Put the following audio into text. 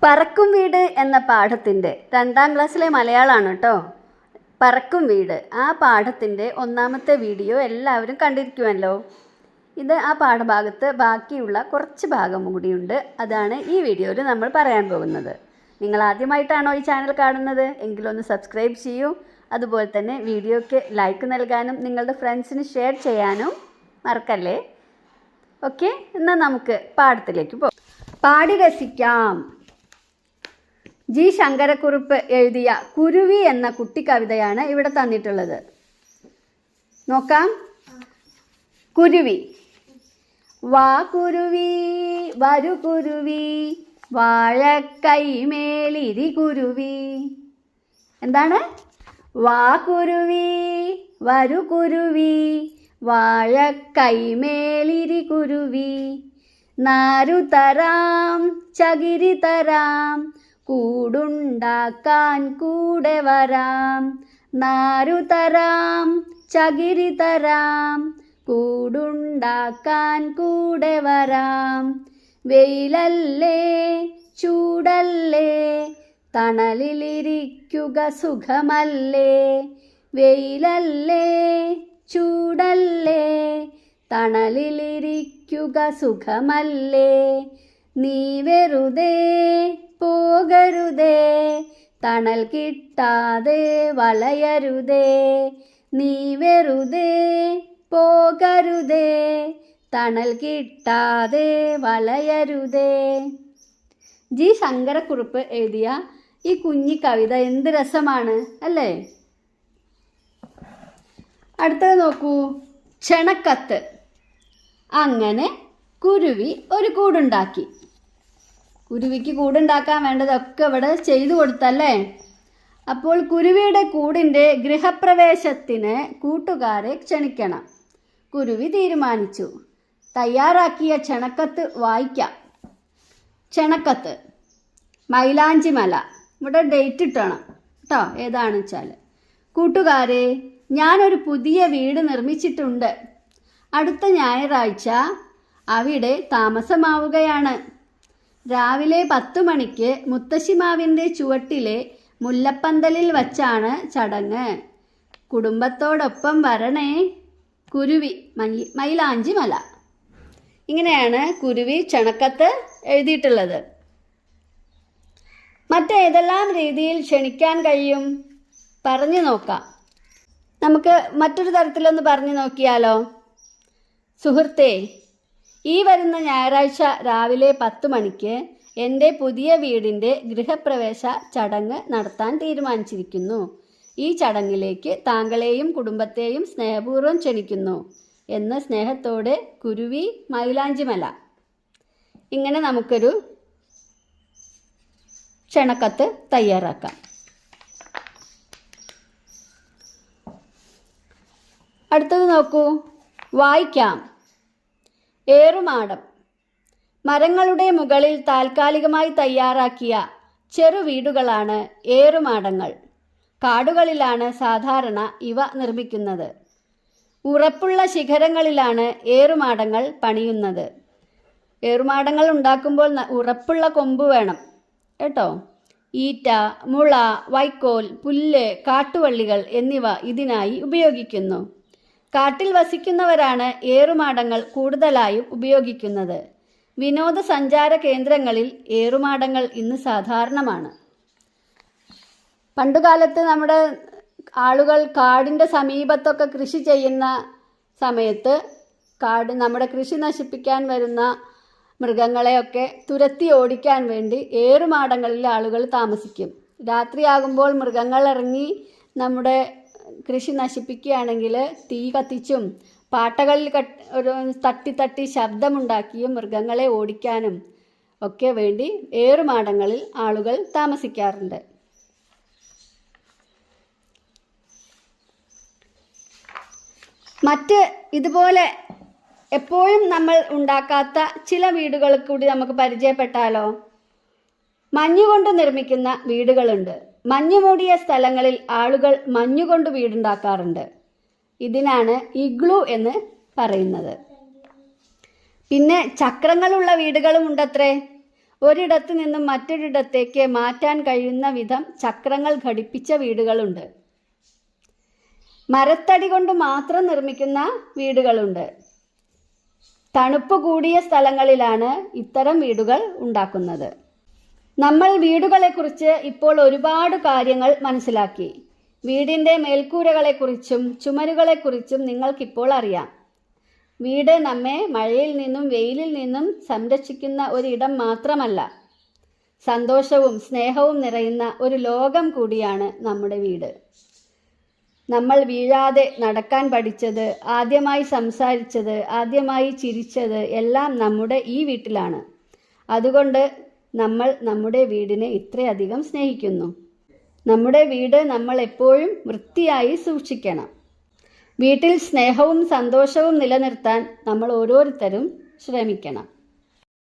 പറക്കും വീട് എന്ന പാഠത്തിൻ്റെ 2ാം ക്ലാസ്സിലെ മലയാളമാണ് കേട്ടോ. പറക്കും വീട് ആ പാഠത്തിൻ്റെ 1ാമത്തെ വീഡിയോ എല്ലാവരും കണ്ടിരിക്കുമല്ലോ. ഇത് ആ പാഠഭാഗത്ത് ബാക്കിയുള്ള കുറച്ച് ഭാഗം കൂടിയുണ്ട്. അതാണ് ഈ വീഡിയോയിൽ നമ്മൾ പറയാൻ പോകുന്നത്. നിങ്ങൾ ആദ്യമായിട്ടാണോ ഈ ചാനൽ കാണുന്നത് എങ്കിലൊന്ന് സബ്സ്ക്രൈബ് ചെയ്യൂ. അതുപോലെ തന്നെ വീഡിയോയ്ക്ക് ലൈക്ക് നൽകാനും നിങ്ങളുടെ ഫ്രണ്ട്സിന് ഷെയർ ചെയ്യാനും മറക്കല്ലേ. ഓക്കെ, എന്നാൽ നമുക്ക് പാഠത്തിലേക്ക് പോകാം. പാടി രസിക്കാം. ജി ശങ്കരക്കുറുപ്പ് എഴുതിയ കുരുവി എന്ന കുട്ടിക്കവിതയാണ് ഇവിടെ തന്നിട്ടുള്ളത്. നോക്കാം. കുരുവി. വാ കുരുവി വരു കുരുവി വാഴക്കൈമേലിരി കുരുവി. എന്താണ്? വാ കുരുവി വരു കുരുവി വാഴക്കൈമേലിരി കുരുവി. നാരു തരാം ചകിരി തരാം കൂടുണ്ടാക്കാൻ കൂടെ വരാം. നാരു തരാം ചകിരി തരാം കൂടുണ്ടാക്കാൻ കൂടെ വരാം. വെയിലല്ലേ ചൂടല്ലേ തണലിലിരിക്കുക സുഖമല്ലേ. വെയിലല്ലേ ചൂടല്ലേ തണലിലിരിക്കുക സുഖമല്ലേ. നീ വെറുതെ പോകരുതേ തണൽ കിട്ടാതെ വളയരുതേ. നീ വെറുതെ പോകരുതേ തണൽ കിട്ടാതെ വളയരുതേ. ജി ശങ്കരക്കുറുപ്പ് എഴുതിയ ഈ കുഞ്ഞി കവിത എന്ത് രസമാണ് അല്ലേ. അടുത്തത് നോക്കൂ. ക്ഷണക്കത്ത്. അങ്ങനെ കുരുവി ഒരു കൂടുണ്ടാക്കി. കുരുവിക്ക് കൂടുണ്ടാക്കാൻ വേണ്ടതൊക്കെ ഇവിടെ ചെയ്തു കൊടുത്തല്ലേ. അപ്പോൾ കുരുവിയുടെ കൂടിൻ്റെ ഗൃഹപ്രവേശത്തിന് കൂട്ടുകാരെ ക്ഷണിക്കണം. കുരുവി തീരുമാനിച്ചു. തയ്യാറാക്കിയ ക്ഷണക്കത്ത് വായിക്കാം. ക്ഷണക്കത്ത്. മൈലാഞ്ചിമല. ഇവിടെ ഡേറ്റ് ഇട്ടണം കേട്ടോ, ഏതാണെന്ന് വെച്ചാൽ. കൂട്ടുകാരെ, ഞാനൊരു പുതിയ വീട് നിർമ്മിച്ചിട്ടുണ്ട്. അടുത്ത ഞായറാഴ്ച അവിടെ താമസമാവുകയാണ്. രാവിലെ 10 മണിക്ക് മുത്തശ്ശിമാവിൻ്റെ ചുവട്ടിലെ മുല്ലപ്പന്തലിൽ വച്ചാണ് ചടങ്ങ്. കുടുംബത്തോടൊപ്പം വരണേ. കുരുവി മൈലാഞ്ചിമല. ഇങ്ങനെയാണ് കുരുവി ക്ഷണക്കത്ത് എഴുതിയിട്ടുള്ളത്. മറ്റേതെല്ലാം രീതിയിൽ ക്ഷണിക്കാൻ കഴിയും പറഞ്ഞു നോക്കാം. നമുക്ക് മറ്റൊരു തരത്തിലൊന്ന് പറഞ്ഞു നോക്കിയാലോ. സുഹൃത്തേ, ഈ വരുന്ന ഞായറാഴ്ച രാവിലെ 10 മണിക്ക് എൻ്റെ പുതിയ വീടിൻ്റെ ഗൃഹപ്രവേശ ചടങ്ങ് നടത്താൻ തീരുമാനിച്ചിരിക്കുന്നു. ഈ ചടങ്ങിലേക്ക് താങ്കളെയും കുടുംബത്തെയും സ്നേഹപൂർവ്വം ക്ഷണിക്കുന്നു എന്ന് സ്നേഹത്തോടെ കുരുവി മൈലാഞ്ചിമല. ഇങ്ങനെ നമുക്കൊരു ക്ഷണക്കത്ത് തയ്യാറാക്കാം. അടുത്തത് നോക്കൂ, വായിക്കാം. ഏറുമാടം. മരങ്ങളുടെ മുകളിൽ താൽക്കാലികമായി തയ്യാറാക്കിയ ചെറുവീടുകളാണ് ഏറുമാടങ്ങൾ. കാടുകളിലാണ് സാധാരണ ഇവ നിർമ്മിക്കുന്നത്. ഉറപ്പുള്ള ശിഖരങ്ങളിലാണ് ഏറുമാടങ്ങൾ പണിയുന്നത്. ഏറുമാടങ്ങൾ ഉണ്ടാക്കുമ്പോൾ ഉറപ്പുള്ള കൊമ്പ് വേണം കേട്ടോ. ഈറ്റ, മുള, വൈക്കോൽ, പുല്ല്, കാട്ടുവള്ളികൾ എന്നിവ ഇതിനായി ഉപയോഗിക്കുന്നു. കാട്ടിൽ വസിക്കുന്നവരാണ് ഏറുമാടങ്ങൾ കൂടുതലായും ഉപയോഗിക്കുന്നത്. വിനോദസഞ്ചാര കേന്ദ്രങ്ങളിൽ ഏറുമാടങ്ങൾ ഇന്ന് സാധാരണമാണ്. പണ്ടുകാലത്ത് നമ്മുടെ ആളുകൾ കാടിൻ്റെ സമീപത്തൊക്കെ കൃഷി ചെയ്യുന്ന സമയത്ത് നമ്മുടെ കൃഷി നശിപ്പിക്കാൻ വരുന്ന മൃഗങ്ങളെയൊക്കെ തുരത്തി ഓടിക്കാൻ വേണ്ടി ഏറുമാടങ്ങളിൽ ആളുകൾ താമസിക്കും. രാത്രിയാകുമ്പോൾ മൃഗങ്ങൾ ഇറങ്ങി നമ്മുടെ കൃഷി നശിപ്പിക്കുകയാണെങ്കിൽ തീ കത്തിച്ചും പാട്ടകളിൽ ഒരു തട്ടി ശബ്ദമുണ്ടാക്കിയും മൃഗങ്ങളെ ഓടിക്കാനും ഒക്കെ വേണ്ടി ഏറുമാടങ്ങളിൽ ആളുകൾ താമസിക്കാറുണ്ട്. മറ്റ് ഇതുപോലെ എപ്പോഴും നമ്മൾ ഉണ്ടാക്കാത്ത ചില വീടുകൾ കൂടി നമുക്ക് പരിചയപ്പെട്ടാലോ. മഞ്ഞുകൊണ്ട് നിർമ്മിക്കുന്ന വീടുകളുണ്ട്. മഞ്ഞുമൂടിയ സ്ഥലങ്ങളിൽ ആളുകൾ മഞ്ഞുകൊണ്ട് വീടുണ്ടാക്കാറുണ്ട്. ഇതിനാണ് ഇഗ്ലു എന്ന് പറയുന്നത്. പിന്നെ ചക്രങ്ങളുള്ള വീടുകളും ഉണ്ടത്രേ. ഒരിടത്തു നിന്നും മറ്റൊരിടത്തേക്ക് മാറ്റാൻ കഴിയുന്ന വിധം ചക്രങ്ങൾ ഘടിപ്പിച്ച വീടുകളുണ്ട്. മരത്തടി കൊണ്ട് മാത്രം നിർമ്മിക്കുന്ന വീടുകളുണ്ട്. തണുപ്പ് കൂടിയ സ്ഥലങ്ങളിലാണ് ഇത്തരം വീടുകൾ ഉണ്ടാക്കുന്നത്. നമ്മൾ വീടുകളെക്കുറിച്ച് ഇപ്പോൾ ഒരുപാട് കാര്യങ്ങൾ മനസ്സിലാക്കി. വീടിൻ്റെ മേൽക്കൂരകളെക്കുറിച്ചും ചുമരുകളെക്കുറിച്ചും നിങ്ങൾക്കിപ്പോൾ അറിയാം. വീട് നമ്മെ മഴയിൽ നിന്നും വെയിലിൽ നിന്നും സംരക്ഷിക്കുന്ന ഒരിടം മാത്രമല്ല, സന്തോഷവും സ്നേഹവും നിറയുന്ന ഒരു ലോകം കൂടിയാണ് നമ്മുടെ വീട്. നമ്മൾ വീഴാതെ നടക്കാൻ പഠിച്ചത്, ആദ്യമായി സംസാരിച്ചത്, ആദ്യമായി ചിരിച്ചത് എല്ലാം നമ്മുടെ ഈ വീട്ടിലാണ്. അതുകൊണ്ട് നമ്മൾ നമ്മുടെ വീടിനെ ഇത്രയധികം സ്നേഹിക്കുന്നു. നമ്മുടെ വീട് നമ്മൾ എപ്പോഴും വൃത്തിയായി സൂക്ഷിക്കണം. വീട്ടിൽ സ്നേഹവും സന്തോഷവും നിലനിർത്താൻ നമ്മൾ ഓരോരുത്തരും ശ്രമിക്കണം.